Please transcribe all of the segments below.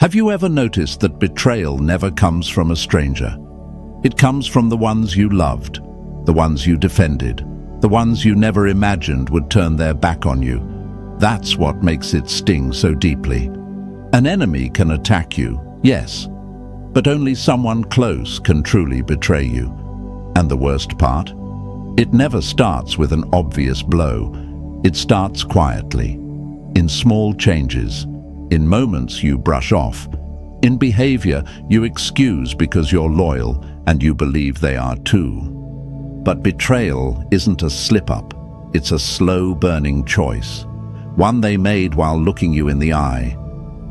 Have you ever noticed that betrayal never comes from a stranger? It comes from the ones you loved, the ones you defended, the ones you never imagined would turn their back on you. That's what makes it sting so deeply. An enemy can attack you, yes, but only someone close can truly betray you. And the worst part? It never starts with an obvious blow. It starts quietly, in small changes, in moments you brush off, in behavior you excuse because you're loyal and you believe they are too. But betrayal isn't a slip-up, it's a slow-burning choice, one they made while looking you in the eye,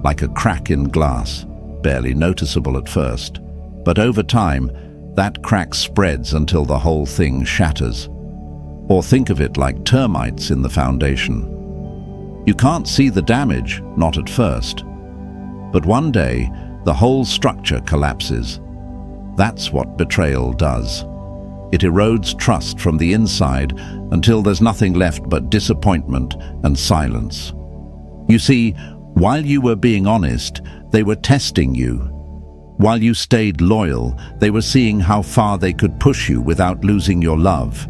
like a crack in glass, barely noticeable at first, but over time, that crack spreads until the whole thing shatters. Or think of it like termites in the foundation. You can't see the damage, not at first. But one day, the whole structure collapses. That's what betrayal does. It erodes trust from the inside until there's nothing left but disappointment and silence. You see, while you were being honest, they were testing you. While you stayed loyal, they were seeing how far they could push you without losing your love.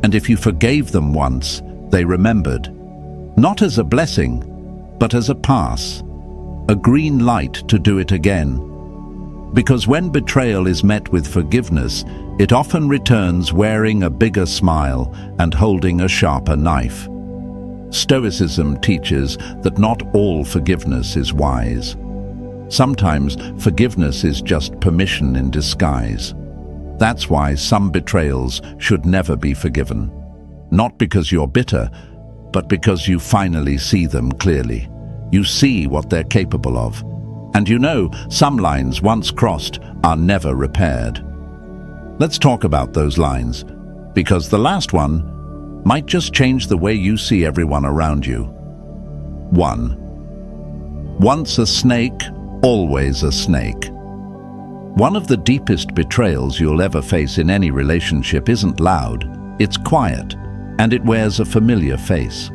And if you forgave them once, they remembered. Not as a blessing, but as a pass, a green light to do it again. Because when betrayal is met with forgiveness, it often returns wearing a bigger smile and holding a sharper knife. Stoicism teaches that not all forgiveness is wise. Sometimes forgiveness is just permission in disguise. That's why some betrayals should never be forgiven. Not because you're bitter, but because you finally see them clearly. You see what they're capable of. And you know, some lines once crossed are never repaired. Let's talk about those lines, because the last one might just change the way you see everyone around you. 1. Once a snake, always a snake. One of the deepest betrayals you'll ever face in any relationship isn't loud, it's quiet, and it wears a familiar face.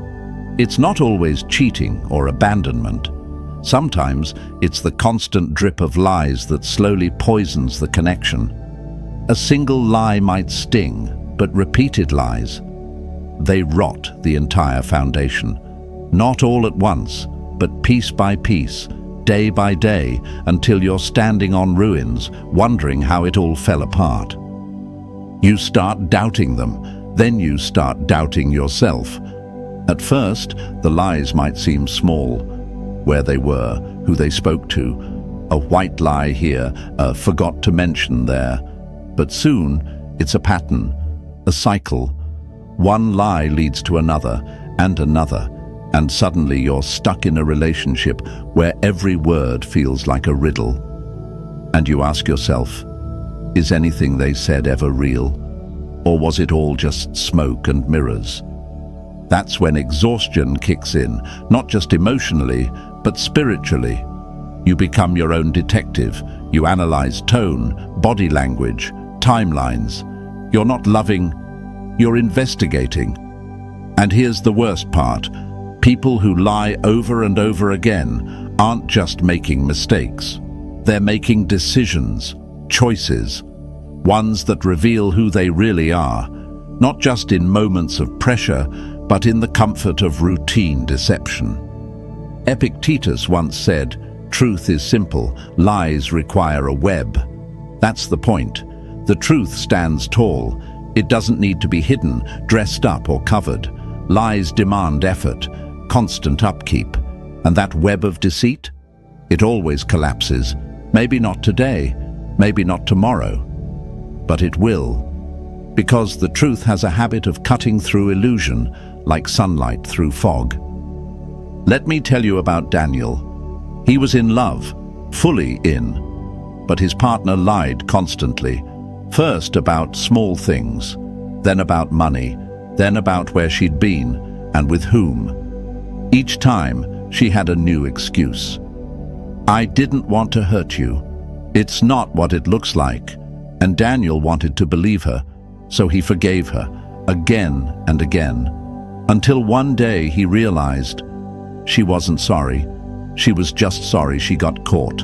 It's not always cheating or abandonment. Sometimes it's the constant drip of lies that slowly poisons the connection. A single lie might sting, but repeated lies, they rot the entire foundation. Not all at once, but piece by piece, day by day, until you're standing on ruins, wondering how it all fell apart. You start doubting them, then you start doubting yourself. At first, the lies might seem small. Where they were, who they spoke to, a white lie here, a forgot to mention there. But soon, it's a pattern, a cycle. One lie leads to another, and suddenly you're stuck in a relationship where every word feels like a riddle. And you ask yourself, is anything they said ever real? Or was it all just smoke and mirrors? That's when exhaustion kicks in, not just emotionally, but spiritually. You become your own detective. You analyze tone, body language, timelines. You're not loving, you're investigating. And here's the worst part. People who lie over and over again aren't just making mistakes. They're making decisions, choices, ones that reveal who they really are, not just in moments of pressure, but in the comfort of routine deception. Epictetus once said, "Truth is simple, lies require a web." That's the point. The truth stands tall. It doesn't need to be hidden, dressed up or covered. Lies demand effort, constant upkeep. And that web of deceit? It always collapses. Maybe not today, maybe not tomorrow, but it will. Because the truth has a habit of cutting through illusion, like sunlight through fog. Let me tell you about Daniel. He was in love, fully in, but his partner lied constantly. First about small things, then about money, then about where she'd been and with whom. Each time, she had a new excuse. "I didn't want to hurt you. It's not what it looks like." And Daniel wanted to believe her, so he forgave her, again and again, until one day he realized she wasn't sorry. She was just sorry she got caught.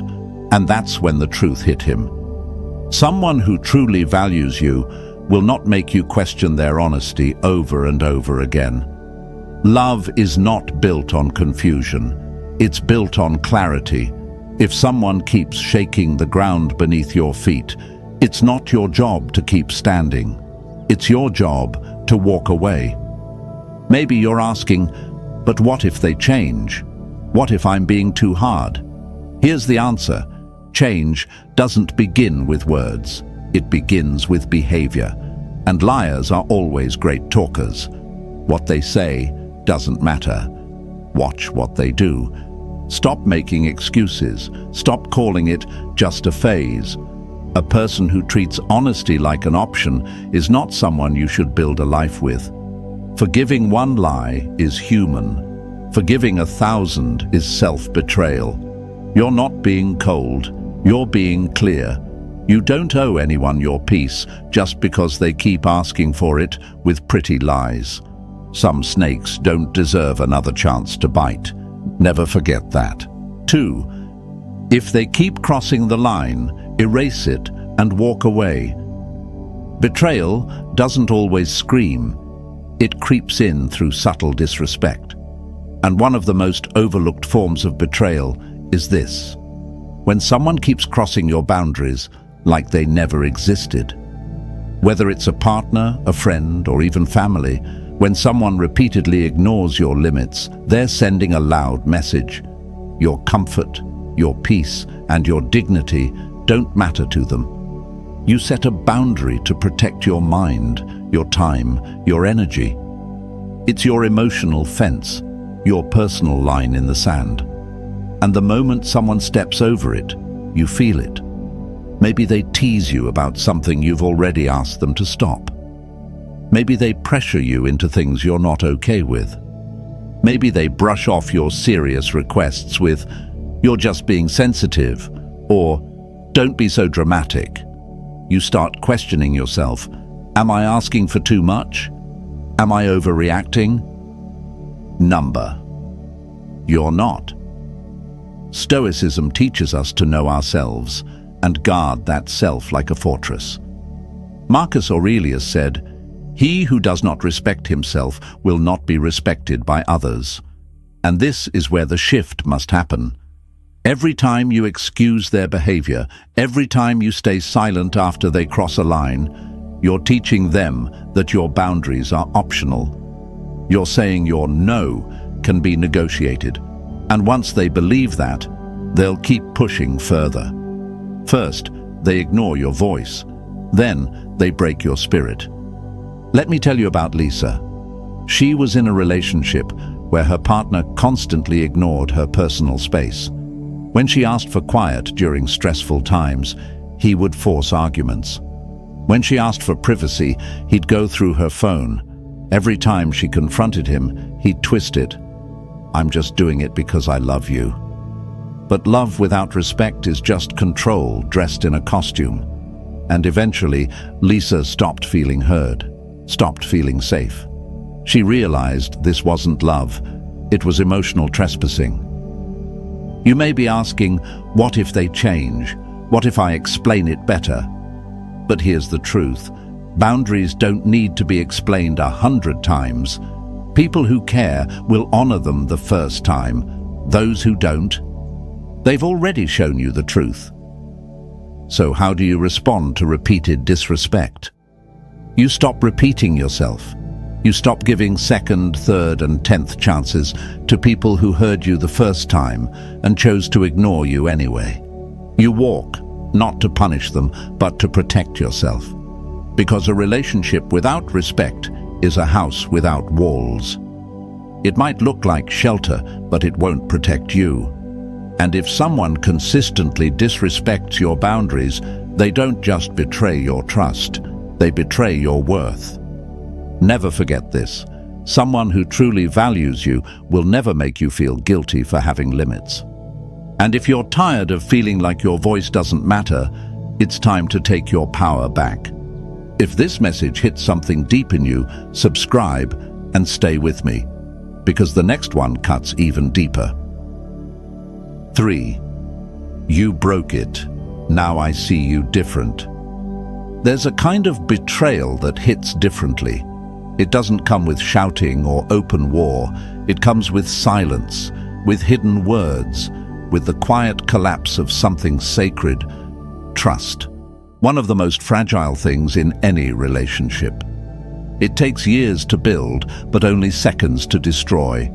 And that's when the truth hit him. Someone who truly values you will not make you question their honesty over and over again. Love is not built on confusion. It's built on clarity. If someone keeps shaking the ground beneath your feet, it's not your job to keep standing. It's your job to walk away. Maybe you're asking, but what if they change? What if I'm being too hard? Here's the answer. Change doesn't begin with words. It begins with behavior. And liars are always great talkers. What they say doesn't matter. Watch what they do. Stop making excuses. Stop calling it just a phase. A person who treats honesty like an option is not someone you should build a life with. Forgiving one lie is human. Forgiving 1,000 is self-betrayal. You're not being cold. You're being clear. You don't owe anyone your peace just because they keep asking for it with pretty lies. Some snakes don't deserve another chance to bite. Never forget that. 2. If they keep crossing the line, erase it and walk away. Betrayal doesn't always scream. It creeps in through subtle disrespect. And one of the most overlooked forms of betrayal is this: when someone keeps crossing your boundaries like they never existed. Whether it's a partner, a friend, or even family, when someone repeatedly ignores your limits, they're sending a loud message. Your comfort, your peace, and your dignity don't matter to them. You set a boundary to protect your mind, your time, your energy. It's your emotional fence, your personal line in the sand. And the moment someone steps over it, you feel it. Maybe they tease you about something you've already asked them to stop. Maybe they pressure you into things you're not okay with. Maybe they brush off your serious requests with, "You're just being sensitive," or "Don't be so dramatic." You start questioning yourself. Am I asking for too much? Am I overreacting? Number. You're not. Stoicism teaches us to know ourselves and guard that self like a fortress. Marcus Aurelius said, "He who does not respect himself will not be respected by others." And this is where the shift must happen. Every time you excuse their behavior, every time you stay silent after they cross a line, you're teaching them that your boundaries are optional. You're saying your no can be negotiated. And once they believe that, they'll keep pushing further. First, they ignore your voice. Then, they break your spirit. Let me tell you about Lisa. She was in a relationship where her partner constantly ignored her personal space. When she asked for quiet during stressful times, he would force arguments. When she asked for privacy, he'd go through her phone. Every time she confronted him, he'd twist it. "I'm just doing it because I love you." But love without respect is just control dressed in a costume. And eventually, Lisa stopped feeling heard, stopped feeling safe. She realized this wasn't love, it was emotional trespassing. You may be asking, what if they change? What if I explain it better? But here's the truth. Boundaries don't need to be explained 100 times. People who care will honor them the first time. Those who don't, they've already shown you the truth. So how do you respond to repeated disrespect? You stop repeating yourself. You stop giving second, third, and 10th chances to people who heard you the first time and chose to ignore you anyway. You walk, not to punish them, but to protect yourself. Because a relationship without respect is a house without walls. It might look like shelter, but it won't protect you. And if someone consistently disrespects your boundaries, they don't just betray your trust, they betray your worth. Never forget this. Someone who truly values you will never make you feel guilty for having limits. And if you're tired of feeling like your voice doesn't matter, it's time to take your power back. If this message hits something deep in you, subscribe and stay with me, because the next one cuts even deeper. 3. You broke it. Now I see you different. There's a kind of betrayal that hits differently. It doesn't come with shouting or open war. It comes with silence, with hidden words, with the quiet collapse of something sacred: trust. One of the most fragile things in any relationship. It takes years to build, but only seconds to destroy.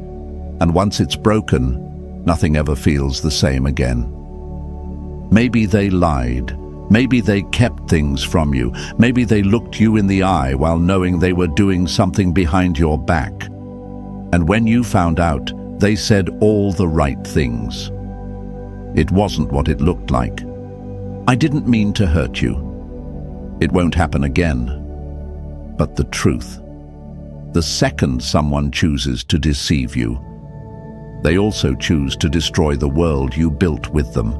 And once it's broken, nothing ever feels the same again. Maybe they lied. Maybe they kept things from you. Maybe they looked you in the eye while knowing they were doing something behind your back. And when you found out, they said all the right things. It wasn't what it looked like. I didn't mean to hurt you. It won't happen again. But the truth. The second someone chooses to deceive you, they also choose to destroy the world you built with them.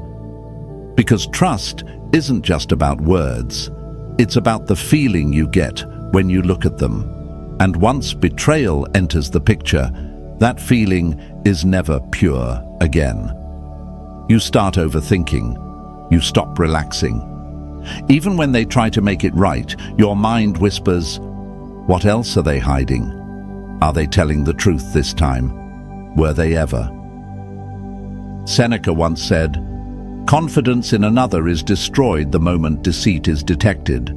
Because trust isn't just about words. It's about the feeling you get when you look at them. And once betrayal enters the picture, that feeling is never pure again. You start overthinking. You stop relaxing. Even when they try to make it right, your mind whispers, what else are they hiding? Are they telling the truth this time? Were they ever? Seneca once said, confidence in another is destroyed the moment deceit is detected.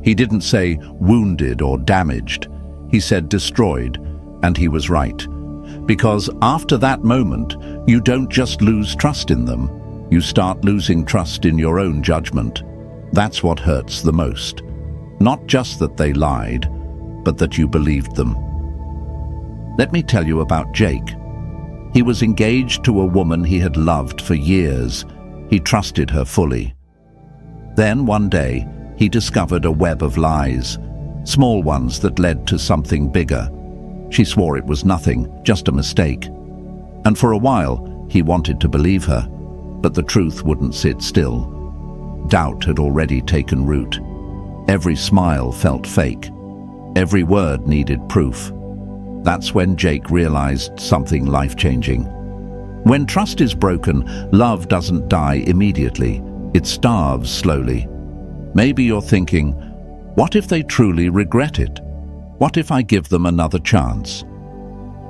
He didn't say wounded or damaged. He said destroyed, and he was right. Because after that moment, you don't just lose trust in them. You start losing trust in your own judgment. That's what hurts the most. Not just that they lied, but that you believed them. Let me tell you about Jake. He was engaged to a woman he had loved for years. He trusted her fully. Then one day, he discovered a web of lies, small ones that led to something bigger. She swore it was nothing, just a mistake. And for a while, he wanted to believe her, but the truth wouldn't sit still. Doubt had already taken root. Every smile felt fake. Every word needed proof. That's when Jake realized something life-changing. When trust is broken, love doesn't die immediately. It starves slowly. Maybe you're thinking, what if they truly regret it? What if I give them another chance?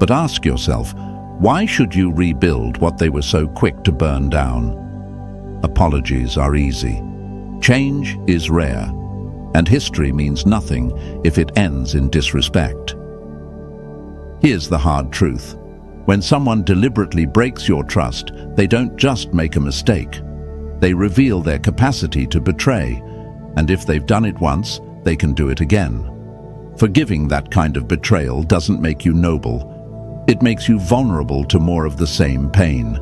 But ask yourself, why should you rebuild what they were so quick to burn down? Apologies are easy. Change is rare. And history means nothing if it ends in disrespect. Here's the hard truth. When someone deliberately breaks your trust, they don't just make a mistake. They reveal their capacity to betray. And if they've done it once, they can do it again. Forgiving that kind of betrayal doesn't make you noble. It makes you vulnerable to more of the same pain.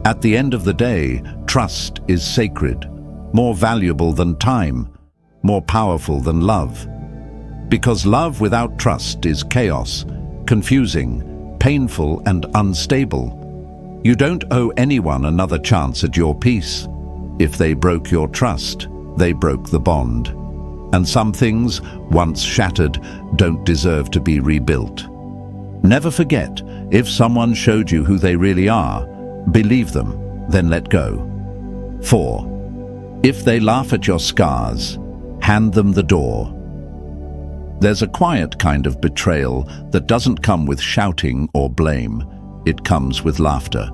At the end of the day, trust is sacred, more valuable than time, more powerful than love. Because love without trust is chaos, confusing, painful, and unstable. You don't owe anyone another chance at your peace. If they broke your trust, they broke the bond. And some things, once shattered, don't deserve to be rebuilt. Never forget, if someone showed you who they really are, believe them, then let go. 4. If they laugh at your scars, hand them the door. There's a quiet kind of betrayal that doesn't come with shouting or blame. It comes with laughter.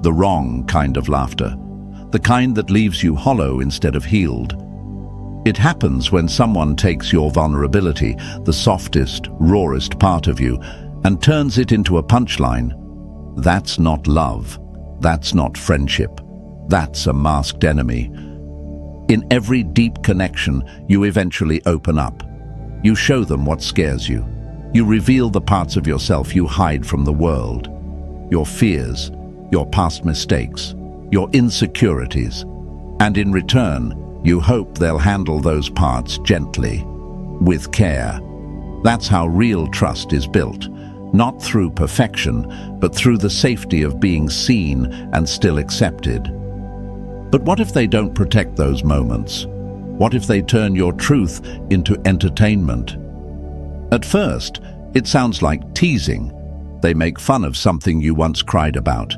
The wrong kind of laughter. The kind that leaves you hollow instead of healed. It happens when someone takes your vulnerability, the softest, rawest part of you, and turns it into a punchline. That's not love. That's not friendship. That's a masked enemy. In every deep connection, you eventually open up. You show them what scares you. You reveal the parts of yourself you hide from the world. Your fears, your past mistakes, your insecurities. And in return, you hope they'll handle those parts gently, with care. That's how real trust is built, not through perfection, but through the safety of being seen and still accepted. But what if they don't protect those moments? What if they turn your truth into entertainment? At first, it sounds like teasing. They make fun of something you once cried about.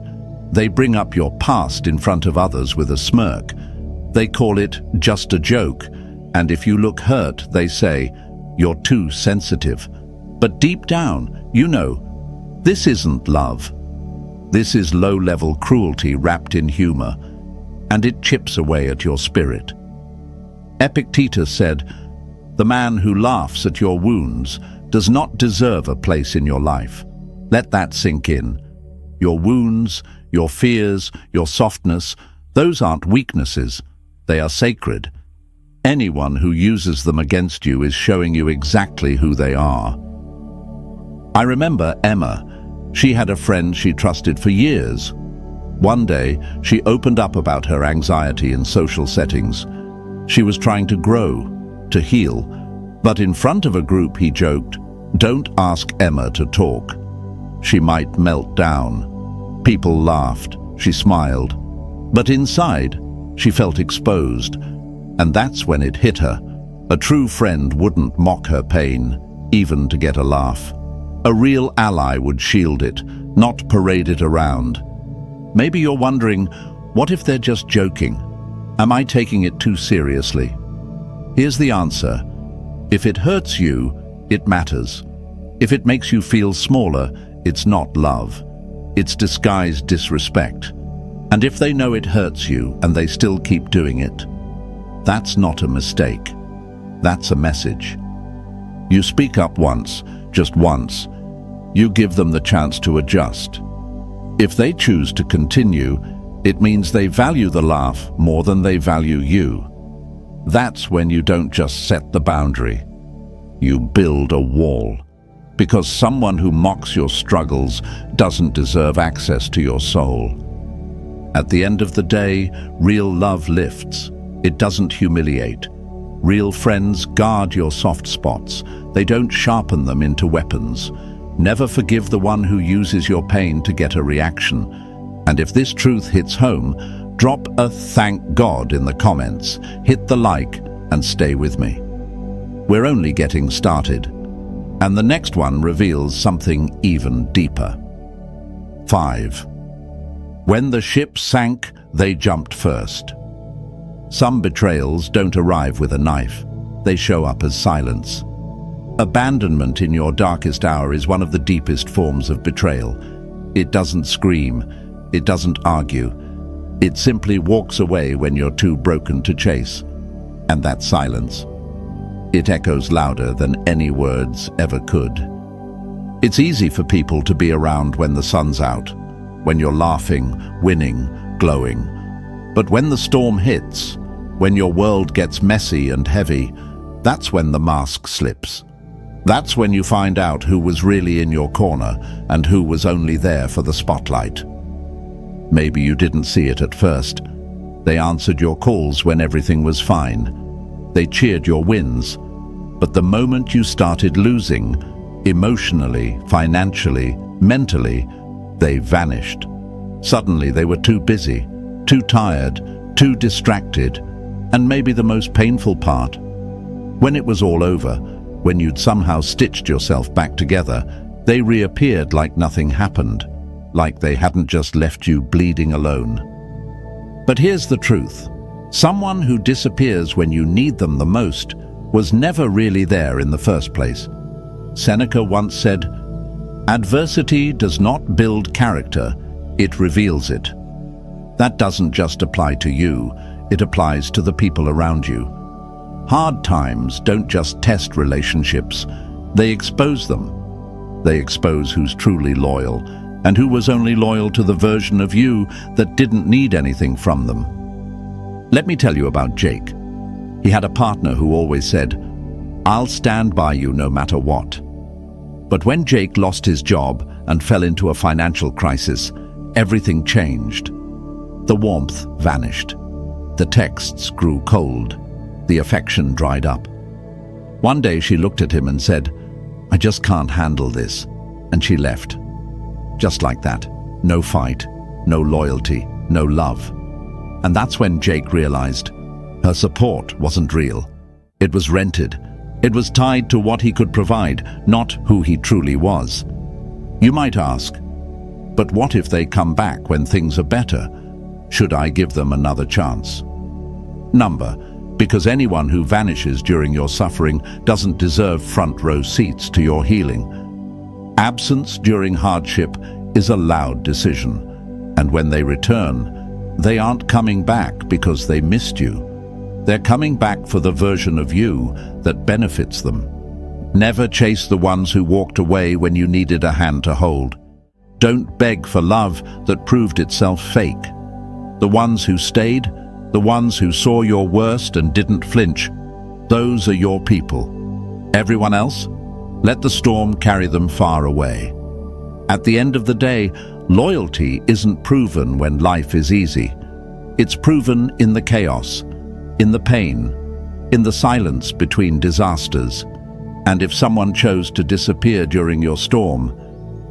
They bring up your past in front of others with a smirk. They call it just a joke, and if you look hurt, they say, "You're too sensitive." But deep down, you know, this isn't love. This is low-level cruelty wrapped in humor, and it chips away at your spirit. Epictetus said, "The man who laughs at your wounds does not deserve a place in your life." Let that sink in. Your wounds, your fears, your softness, those aren't weaknesses. They are sacred. Anyone who uses them against you is showing you exactly who they are. I remember Emma. She had a friend she trusted for years. One day, she opened up about her anxiety in social settings. She was trying to grow, to heal, but in front of a group he joked, "Don't ask Emma to talk. She might melt down." People laughed, she smiled, but inside, she felt exposed, and that's when it hit her. A true friend wouldn't mock her pain, even to get a laugh. A real ally would shield it, not parade it around. Maybe you're wondering, what if they're just joking? Am I taking it too seriously? Here's the answer. If it hurts you, it matters. If it makes you feel smaller, it's not love. It's disguised disrespect. And if they know it hurts you and they still keep doing it, that's not a mistake. That's a message. You speak up once, just once. You give them the chance to adjust. If they choose to continue, it means they value the laugh more than they value you. That's when you don't just set the boundary. You build a wall. Because someone who mocks your struggles doesn't deserve access to your soul. At the end of the day, real love lifts. It doesn't humiliate. Real friends guard your soft spots. They don't sharpen them into weapons. Never forgive the one who uses your pain to get a reaction. And if this truth hits home, drop a "thank God" in the comments, hit the like, and stay with me. We're only getting started. And the next one reveals something even deeper. 5. When the ship sank, they jumped first. Some betrayals don't arrive with a knife. They show up as silence. Abandonment in your darkest hour is one of the deepest forms of betrayal. It doesn't scream. It doesn't argue. It simply walks away when you're too broken to chase. And that silence, it echoes louder than any words ever could. It's easy for people to be around when the sun's out, when you're laughing, winning, glowing. But when the storm hits, when your world gets messy and heavy, that's when the mask slips. That's when you find out who was really in your corner and who was only there for the spotlight. Maybe you didn't see it at first. They answered your calls when everything was fine. They cheered your wins. But the moment you started losing, emotionally, financially, mentally, they vanished. Suddenly they were too busy, too tired, too distracted, and maybe the most painful part, when it was all over, when you'd somehow stitched yourself back together, they reappeared like nothing happened, like they hadn't just left you bleeding alone. But here's the truth. Someone who disappears when you need them the most was never really there in the first place. Seneca once said, "Adversity does not build character, it reveals it." That doesn't just apply to you, it applies to the people around you. Hard times don't just test relationships, they expose them. They expose who's truly loyal, and who was only loyal to the version of you that didn't need anything from them. Let me tell you about Jake. He had a partner who always said, "I'll stand by you no matter what." But when Jake lost his job and fell into a financial crisis, everything changed. The warmth vanished. The texts grew cold. The affection dried up. One day she looked at him and said, "I just can't handle this." And she left. Just like that. No fight, no loyalty, no love. And that's when Jake realized her support wasn't real. It was rented. It was tied to what he could provide, not who he truly was. You might ask, But what if they come back when things are better? Should I give them another chance? Number, because anyone who vanishes during your suffering doesn't deserve front row seats to your healing. Absence during hardship is a loud decision, and when they return, they aren't coming back because they missed you. They're coming back for the version of you that benefits them. Never chase the ones who walked away when you needed a hand to hold. Don't beg for love that proved itself fake. The ones who stayed, the ones who saw your worst and didn't flinch, those are your people. Everyone else? Let the storm carry them far away. At the end of the day, loyalty isn't proven when life is easy. It's proven in the chaos, in the pain, in the silence between disasters. And if someone chose to disappear during your storm,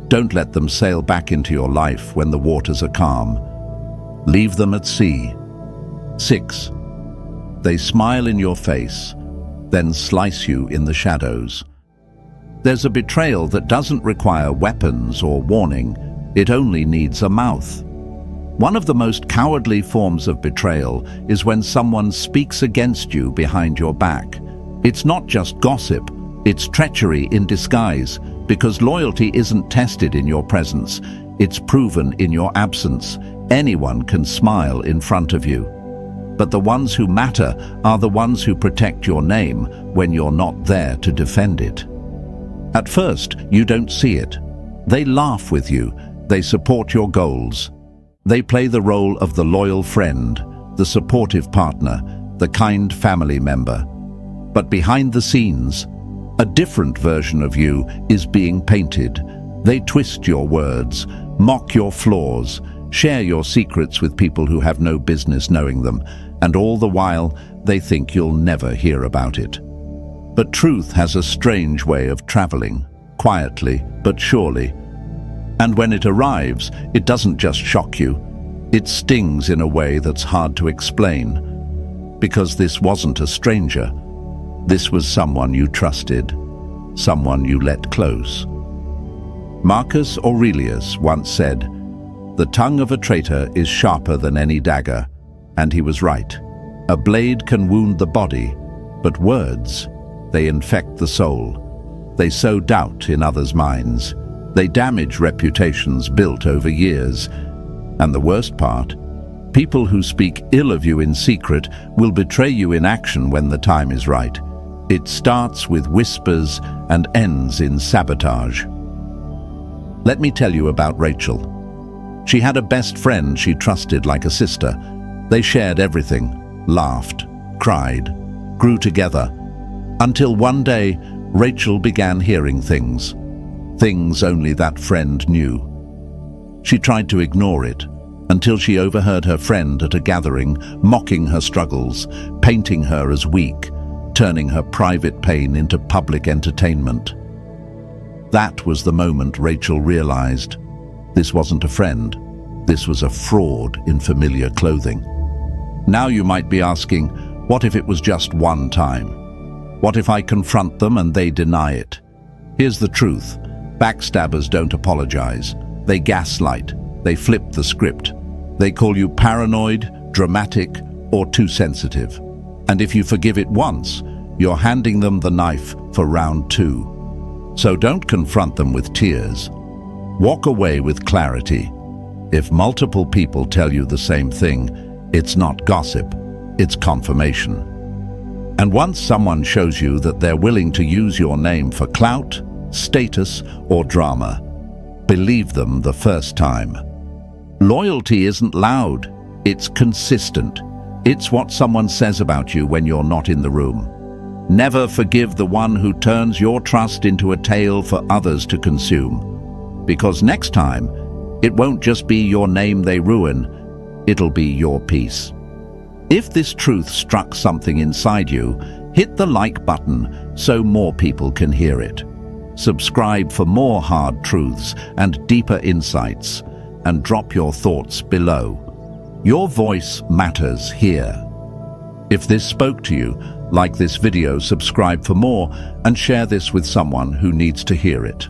don't let them sail back into your life when the waters are calm. Leave them at sea. 6. They smile in your face, then slice you in the shadows. There's a betrayal that doesn't require weapons or warning. It only needs a mouth. One of the most cowardly forms of betrayal is when someone speaks against you behind your back. It's not just gossip, it's treachery in disguise, because loyalty isn't tested in your presence, it's proven in your absence. Anyone can smile in front of you. But the ones who matter are the ones who protect your name when you're not there to defend it. At first, you don't see it. They laugh with you, they support your goals. They play the role of the loyal friend, the supportive partner, the kind family member. But behind the scenes, a different version of you is being painted. They twist your words, mock your flaws, share your secrets with people who have no business knowing them, and all the while, they think you'll never hear about it. But truth has a strange way of traveling, quietly but surely. And when it arrives, it doesn't just shock you, it stings in a way that's hard to explain. Because this wasn't a stranger. This was someone you trusted, someone you let close. Marcus Aurelius once said, "The tongue of a traitor is sharper than any dagger," and he was right. A blade can wound the body, but words, they infect the soul. They sow doubt in others' minds. They damage reputations built over years. And the worst part, people who speak ill of you in secret will betray you in action when the time is right. It starts with whispers and ends in sabotage. Let me tell you about Rachel. She had a best friend she trusted like a sister. They shared everything, laughed, cried, grew together, until one day Rachel began hearing things only that friend knew. She tried to ignore it until she overheard her friend at a gathering mocking her struggles, painting her as weak, turning her private pain into public entertainment. That was the moment Rachel realized this wasn't a friend, this was a fraud in familiar clothing. Now you might be asking, what if it was just one time? What if I confront them and they deny it? Here's the truth. Backstabbers don't apologize. They gaslight. They flip the script. They call you paranoid, dramatic, or too sensitive. And if you forgive it once, you're handing them the knife for round 2. So don't confront them with tears. Walk away with clarity. If multiple people tell you the same thing, it's not gossip, it's confirmation. And once someone shows you that they're willing to use your name for clout, status, or drama, believe them the first time. Loyalty isn't loud, it's consistent. It's what someone says about you when you're not in the room. Never forgive the one who turns your trust into a tale for others to consume. Because next time, it won't just be your name they ruin, it'll be your peace. If this truth struck something inside you, hit the like button so more people can hear it. Subscribe for more hard truths and deeper insights, and drop your thoughts below. Your voice matters here. If this spoke to you, like this video, subscribe for more, and share this with someone who needs to hear it.